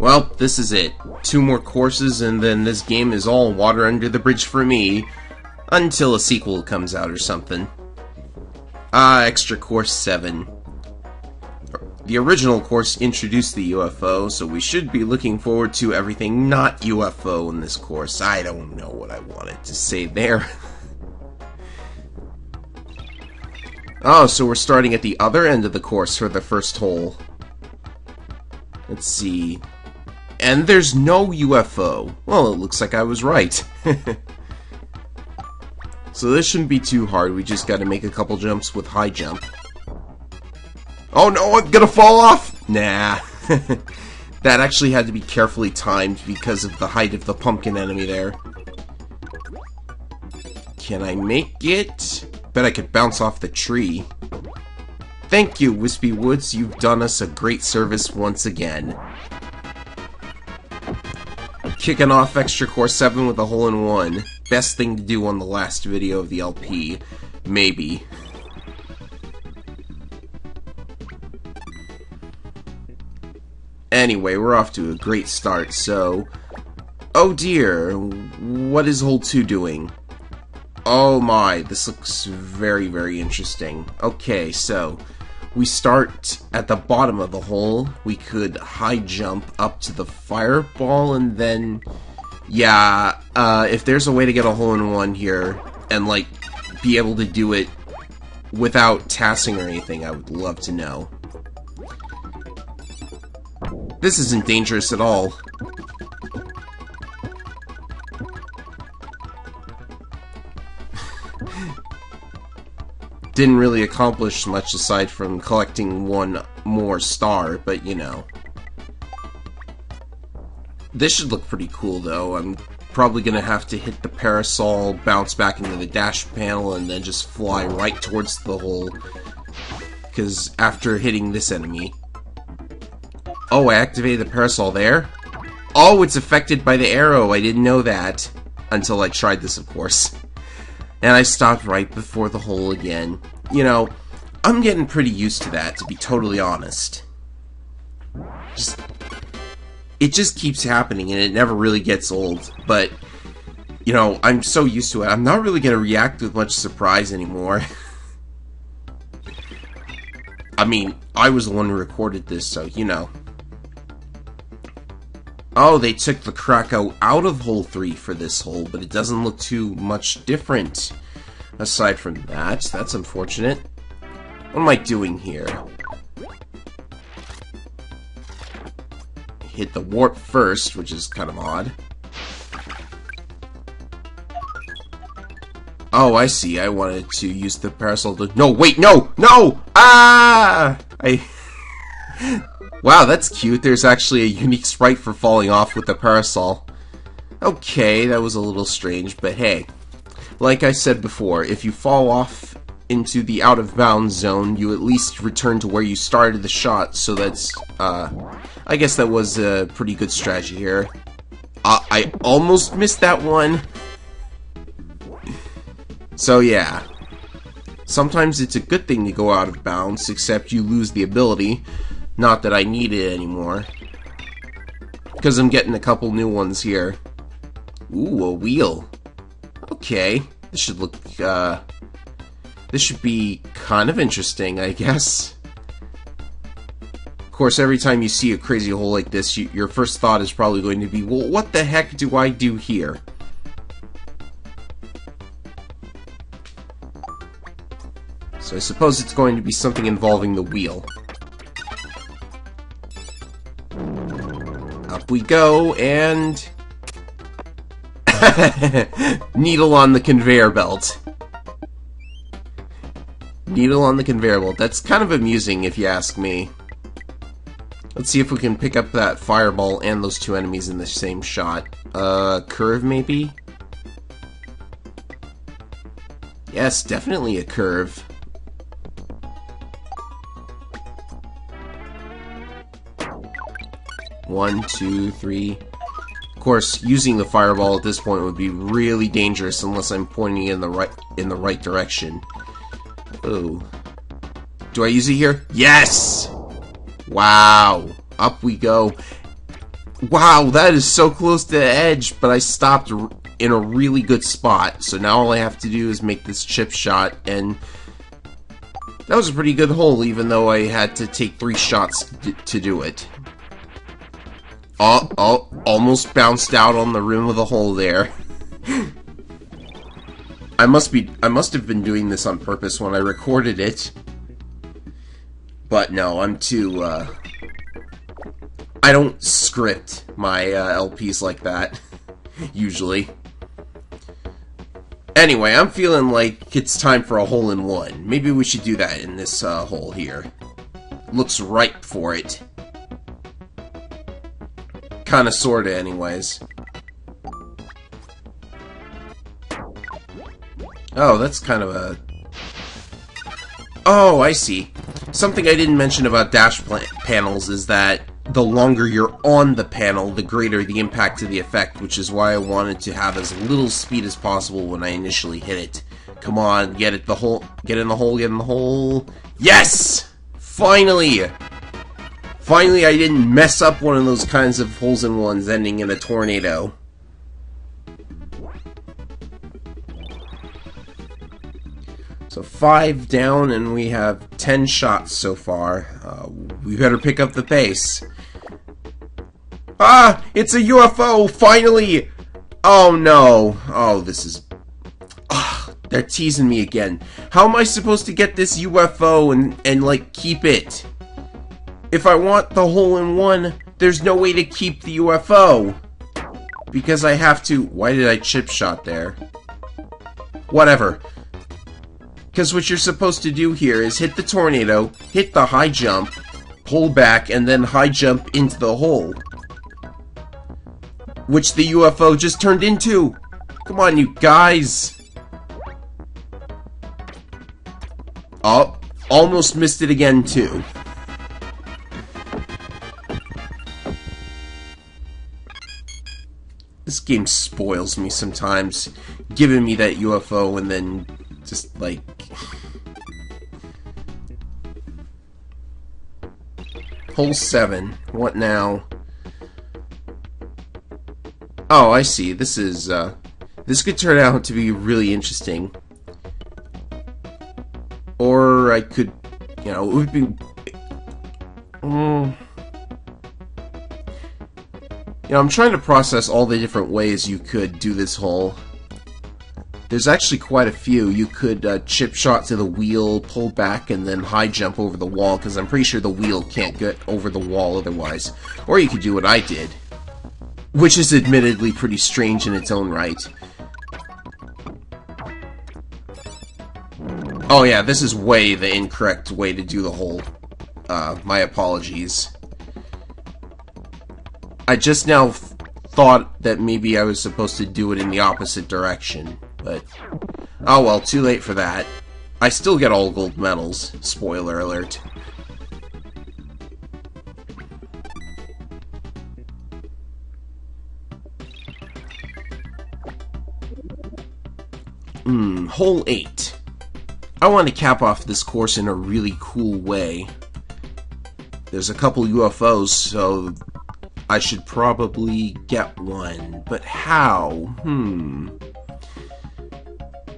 Well, this is it. 2 more courses and then this game is all water under the bridge for me. Until a sequel comes out or something. Extra course 7. The original course introduced the UFO, so we should be looking forward to everything not UFO in this course. I don't know what I wanted to say there. Oh, so we're starting at the other end of the course for the first hole. Let's see. And there's no UFO. Well, it looks like I was right. So this shouldn't be too hard. We just gotta make a couple jumps with high jump. Oh no, I'm gonna fall off! Nah. That actually had to be carefully timed because of the height of the pumpkin enemy there. Can I make it? Bet I could bounce off the tree. Thank you, Wispy Woods. You've done us a great service once again. Kicking off Extra Course 7 with a hole-in-one. Best thing to do on the last video of the LP. Maybe. Anyway, we're off to a great start, so... Oh dear, what is hole 2 doing? Oh my, this looks very, very interesting. Okay, so... we start at the bottom of the hole. We could high jump up to the fireball and then... yeah, if there's a way to get a hole-in-one here and, like, be able to do it without tassing or anything, I would love to know. This isn't dangerous at all. Didn't really accomplish much aside from collecting 1 more star, but you know. This should look pretty cool though. I'm probably gonna have to hit the parasol, bounce back into the dash panel, and then just fly right towards the hole. Because after hitting this enemy... oh, I activated the parasol there? Oh, it's affected by the arrow. I didn't know that. Until I tried this, of course. And I stopped right before the hole again. You know, I'm getting pretty used to that, to be totally honest. It just keeps happening, and it never really gets old. But, you know, I'm so used to it, I'm not really going to react with much surprise anymore. I mean, I was the one who recorded this, so, you know. Oh, they took the Krakow out of hole 3 for this hole, but it doesn't look too much different. Aside from that, that's unfortunate. What am I doing here? Hit the warp first, which is kind of odd. Oh, I see. I wanted to use the parasol to... no, wait, no! No! Ah! Wow, that's cute. There's actually a unique sprite for falling off with the parasol. Okay, that was a little strange, but hey. Like I said before, if you fall off into the out-of-bounds zone, you at least return to where you started the shot, so that's, I guess that was a pretty good strategy here. I almost missed that one. So yeah. Sometimes it's a good thing to go out of bounds, except you lose the ability. Not that I need it anymore. Because I'm getting a couple new ones here. Ooh, a wheel. Okay. This should look, this should be kind of interesting, I guess. Of course, every time you see a crazy hole like this, your first thought is probably going to be, well, what the heck do I do here? So I suppose it's going to be something involving the wheel. Up we go, and... needle on the conveyor belt. Needle on the conveyor belt. That's kind of amusing, if you ask me. Let's see if we can pick up that fireball and those 2 enemies in the same shot. Curve, maybe? Yes, definitely a curve. One, two, three. Of course, using the fireball at this point would be really dangerous unless I'm pointing in the right direction. Oh. Do I use it here? Yes! Wow. Up we go. Wow, that is so close to the edge, but I stopped in a really good spot. So now all I have to do is make this chip shot, and that was a pretty good hole, even though I had to take 3 shots to do it. Oh, almost bounced out on the rim of the hole there. I must have been doing this on purpose when I recorded it. But no, I'm too, I don't script my LPs like that, usually. Anyway, I'm feeling like it's time for a hole-in-one. Maybe we should do that in this hole here. Looks ripe for it. Kinda, sorta, anyways. Oh, that's kind of a... Oh, I see. Something I didn't mention about dash panels is that the longer you're on the panel, the greater the impact to the effect, which is why I wanted to have as little speed as possible when I initially hit it. Come on, get in the hole, get in the hole. Yes! Finally! Finally, I didn't mess up one of those kinds of holes-in-ones ending in a tornado. So 5 down, and we have 10 shots so far. We better pick up the pace. Ah! It's a UFO! Finally! Oh no! Oh, this is... they're teasing me again. How am I supposed to get this UFO and like, keep it? If I want the hole-in-one, there's no way to keep the UFO. Because I have to... Why did I chip shot there? Whatever. Because what you're supposed to do here is hit the tornado, hit the high jump, pull back, and then high jump into the hole. Which the UFO just turned into. Come on, you guys. Oh, almost missed it again, too. This game spoils me sometimes, giving me that UFO and then just, like... Hole 7. What now? Oh, I see. This is, this could turn out to be really interesting. Or I could, you know, it would be... You know, I'm trying to process all the different ways you could do this hole. There's actually quite a few. You could chip shot to the wheel, pull back, and then high jump over the wall, because I'm pretty sure the wheel can't get over the wall otherwise. Or you could do what I did, which is admittedly pretty strange in its own right. Oh yeah, this is way the incorrect way to do the hole. My apologies. I just now thought that maybe I was supposed to do it in the opposite direction, but... Oh well, too late for that. I still get all gold medals. Spoiler alert. Hole 8. I want to cap off this course in a really cool way. There's a couple UFOs, so I should probably get one. But how?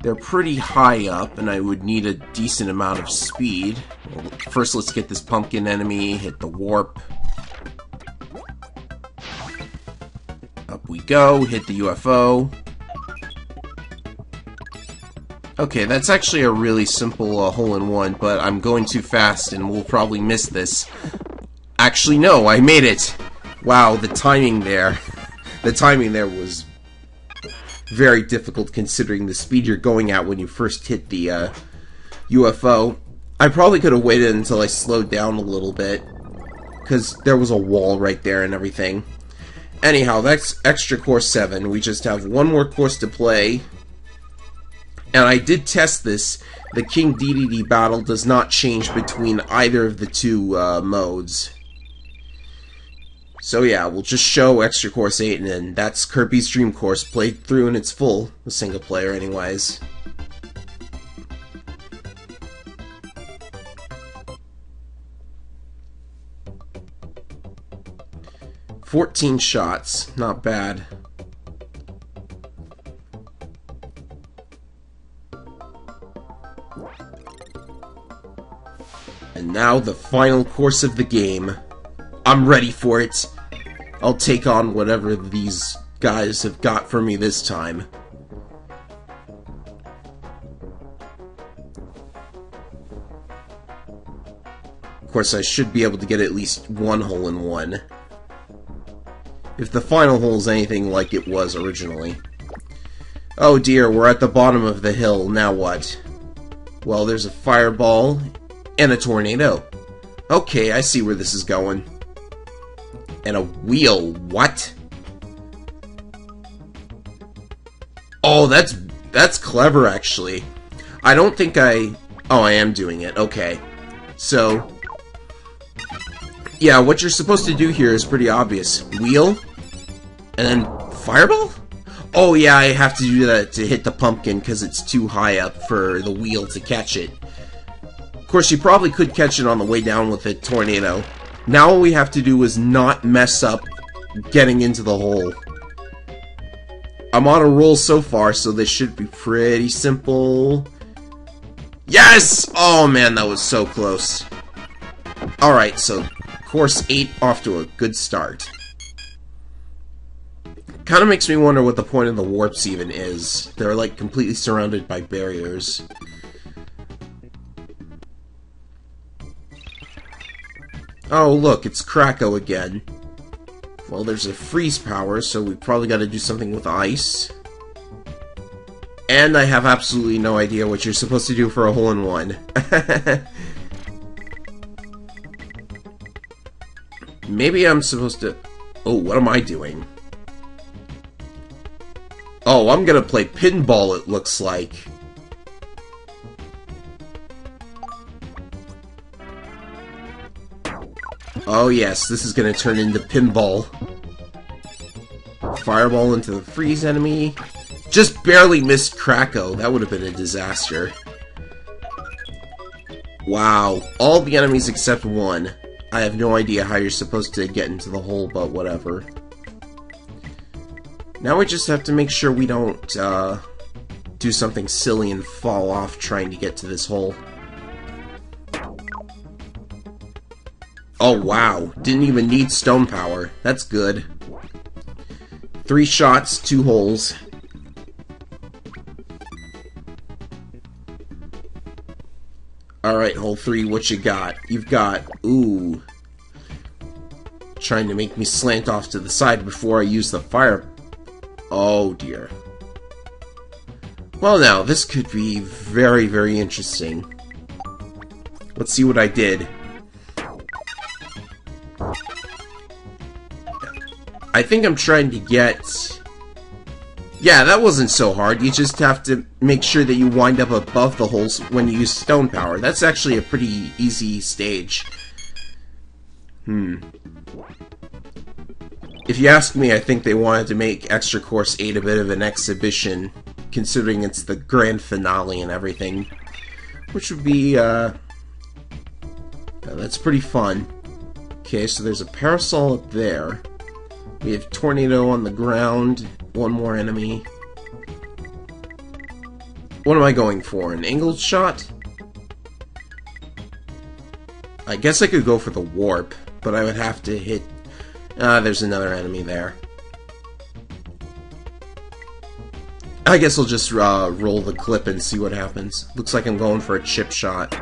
They're pretty high up, and I would need a decent amount of speed. Well, first, let's get this pumpkin enemy, hit the warp. Up we go, hit the UFO. Okay, that's actually a really simple hole-in-one, but I'm going too fast and we'll probably miss this. Actually, no, I made it! Wow, the timing there. The timing there was very difficult considering the speed you're going at when you first hit the UFO. I probably could have waited until I slowed down a little bit, because there was a wall right there and everything. Anyhow, that's Extra Course 7. We just have one more course to play. And I did test this. The King DDD battle does not change between either of the two modes. So yeah, we'll just show Extra Course 8, and then that's Kirby's Dream Course played through in its full, the single player anyways. 14 shots. Not bad. And now the final course of the game. I'm ready for it. I'll take on whatever these guys have got for me this time. Of course, I should be able to get at least one hole-in-one. If the final hole is anything like it was originally. Oh dear, we're at the bottom of the hill. Now what? Well, there's a fireball and a tornado. Okay, I see where this is going. And a wheel. What? Oh, that's clever, actually. I don't think I... Oh, I am doing it. Okay. So... yeah, what you're supposed to do here is pretty obvious. Wheel, and then fireball? Oh yeah, I have to do that to hit the pumpkin because it's too high up for the wheel to catch it. Of course, you probably could catch it on the way down with a tornado. Now all we have to do is not mess up getting into the hole. I'm on a roll so far, so this should be pretty simple. Yes! Oh man, that was so close. Alright, so course 8 off to a good start. Kind of makes me wonder what the point of the warps even is. They're like completely surrounded by barriers. Oh look, it's Kracko again. Well, there's a freeze power, so we probably got to do something with ice. And I have absolutely no idea what you're supposed to do for a hole-in-one. Maybe I'm supposed to... Oh, what am I doing? Oh, I'm gonna play pinball, it looks like. Oh yes, this is gonna turn into pinball. Fireball into the freeze enemy. Just barely missed Kracko. That would have been a disaster. Wow. All the enemies except one. I have no idea how you're supposed to get into the hole, but whatever. Now we just have to make sure we don't do something silly and fall off trying to get to this hole. Oh wow, didn't even need stone power. That's good. 3 shots, 2 holes. Alright, hole 3, what you got? You've got... Ooh. Trying to make me slant off to the side before I use the fire... Oh, dear. Well, now, this could be very, very interesting. Let's see what I did. I think I'm trying to get... Yeah, that wasn't so hard. You just have to make sure that you wind up above the holes when you use stone power. That's actually a pretty easy stage. If you ask me, I think they wanted to make Extra Course 8 a bit of an exhibition, considering it's the grand finale and everything. Which would be, that's pretty fun. Okay, so there's a parasol up there. We have tornado on the ground. One more enemy. What am I going for? An angled shot? I guess I could go for the warp, but I would have to hit... there's another enemy there. I guess I'll just roll the clip and see what happens. Looks like I'm going for a chip shot.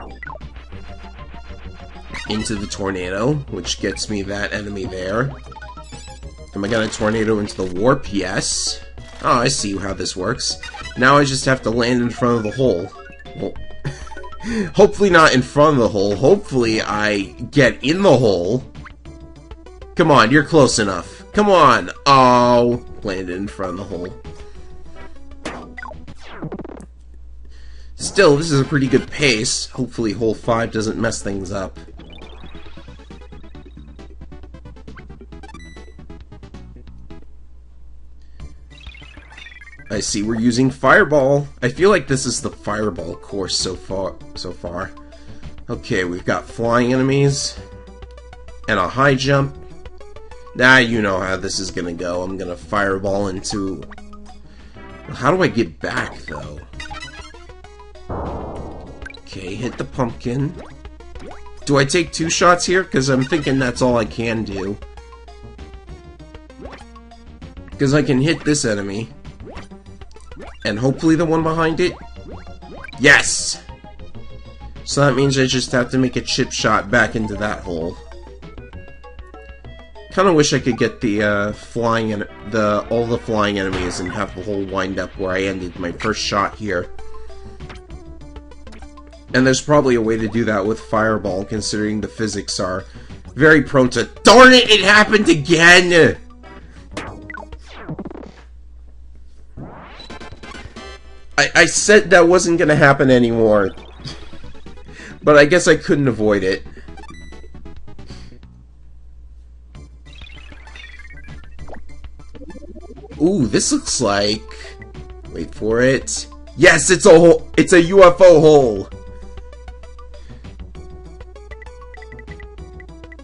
Into the tornado, which gets me that enemy there. Am I gonna tornado into the warp? Yes. Oh, I see how this works. Now I just have to land in front of the hole. Well, hopefully not in front of the hole. Hopefully I get in the hole. Come on, you're close enough. Come on. Oh, landed in front of the hole. Still, this is a pretty good pace. Hopefully hole 5 doesn't mess things up. I see we're using Fireball. I feel like this is the Fireball course so far. Okay, we've got flying enemies and a high jump. Ah, you know how this is gonna go. I'm gonna fireball into... How do I get back, though? Okay, hit the pumpkin. Do I take 2 shots here? Because I'm thinking that's all I can do. Because I can hit this enemy. And hopefully the one behind it. Yes! So that means I just have to make a chip shot back into that hole. Kinda wish I could get the all the flying enemies and have the hole wind up where I ended my first shot here. And there's probably a way to do that with Fireball, considering the physics are very prone to— Darn it! It happened again! I said that wasn't gonna happen anymore. But I guess I couldn't avoid it. Ooh, this looks like... Wait for it. Yes, it's a hole! It's a UFO hole!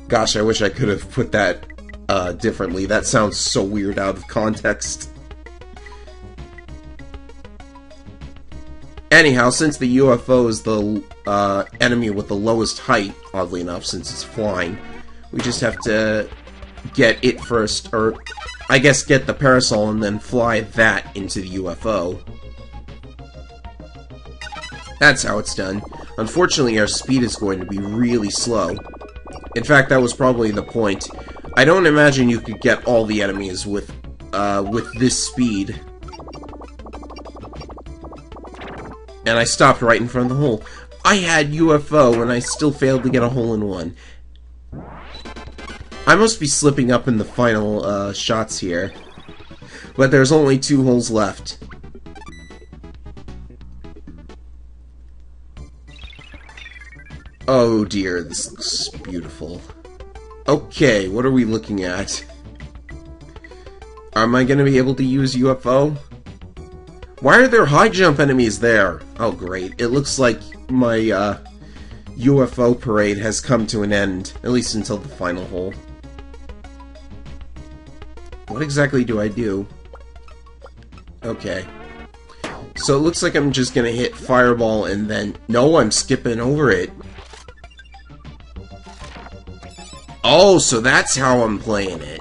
Gosh, I wish I could have put that differently. That sounds so weird out of context. Anyhow, since the UFO is the enemy with the lowest height, oddly enough, since it's flying, we just have to get it first, or I guess get the parasol and then fly that into the UFO. That's how it's done. Unfortunately, our speed is going to be really slow. In fact, that was probably the point. I don't imagine you could get all the enemies with this speed. And I stopped right in front of the hole. I had UFO and I still failed to get a hole-in-one. I must be slipping up in the final shots here. But there's only 2 holes left. Oh dear, this looks beautiful. Okay, what are we looking at? Am I going to be able to use UFO? Why are there high jump enemies there? Oh great, it looks like my UFO parade has come to an end, at least until the final hole. What exactly do I do? Okay. So it looks like I'm just gonna hit Fireball and then... No, I'm skipping over it. Oh, so that's how I'm playing it.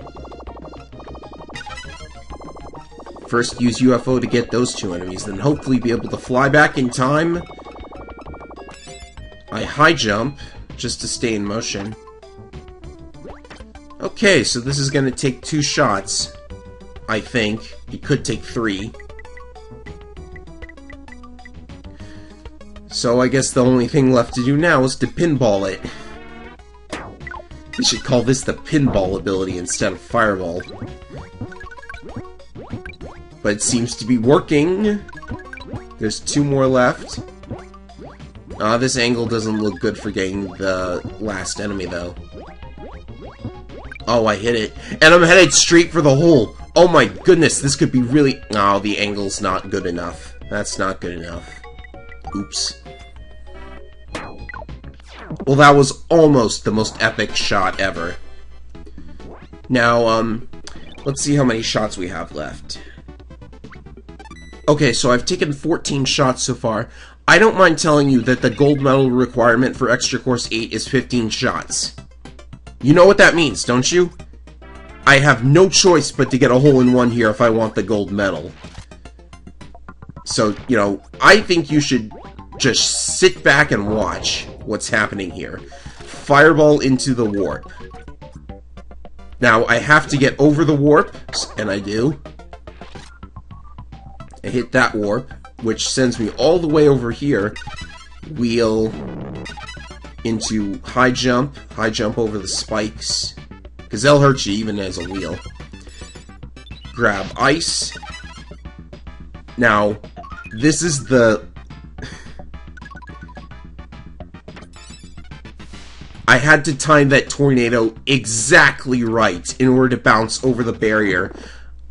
First use UFO to get those 2 enemies, then hopefully be able to fly back in time. I high jump, just to stay in motion. Okay, so this is gonna take 2 shots, I think. It could take 3. So I guess the only thing left to do now is to pinball it. We should call this the pinball ability instead of Fireball. But it seems to be working. There's 2 more left. This angle doesn't look good for getting the last enemy, though. Oh, I hit it. And I'm headed straight for the hole. Oh my goodness, this could be really... Oh, the angle's not good enough. That's not good enough. Oops. Well, that was almost the most epic shot ever. Now, let's see how many shots we have left. Okay, so I've taken 14 shots so far. I don't mind telling you that the gold medal requirement for Extra Course 8 is 15 shots. You know what that means, don't you? I have no choice but to get a hole-in-one here if I want the gold medal. So, you know, I think you should just sit back and watch what's happening here. Fireball into the warp. Now, I have to get over the warp, and I do. I hit that warp, which sends me all the way over here. Wheel into high jump over the spikes, because they'll hurt you even as a wheel. Grab ice. Now, this is the... I had to time that tornado exactly right in order to bounce over the barrier.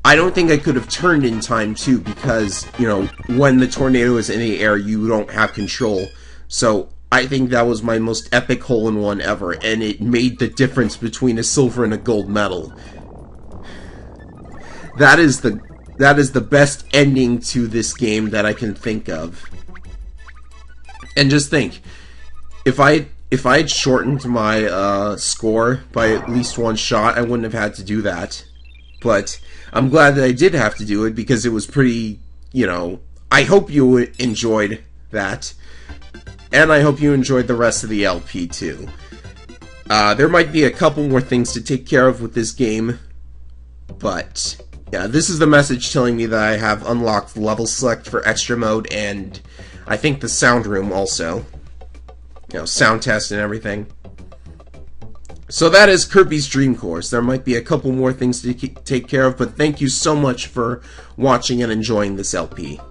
I don't think I could have turned in time, too, because, you know, when the tornado is in the air, you don't have control. So, I think that was my most epic hole-in-one ever, and it made the difference between a silver and a gold medal. that is the best ending to this game that I can think of. And just think, if I had shortened my score by at least one shot, I wouldn't have had to do that. But I'm glad that I did have to do it because it was pretty, you know, I hope you enjoyed that. And I hope you enjoyed the rest of the LP too. There might be a couple more things to take care of with this game, but yeah, this is the message telling me that I have unlocked level select for extra mode and I think the sound room also. You know, sound test and everything. So that is Kirby's Dream Course. There might be a couple more things to take care of, but thank you so much for watching and enjoying this LP.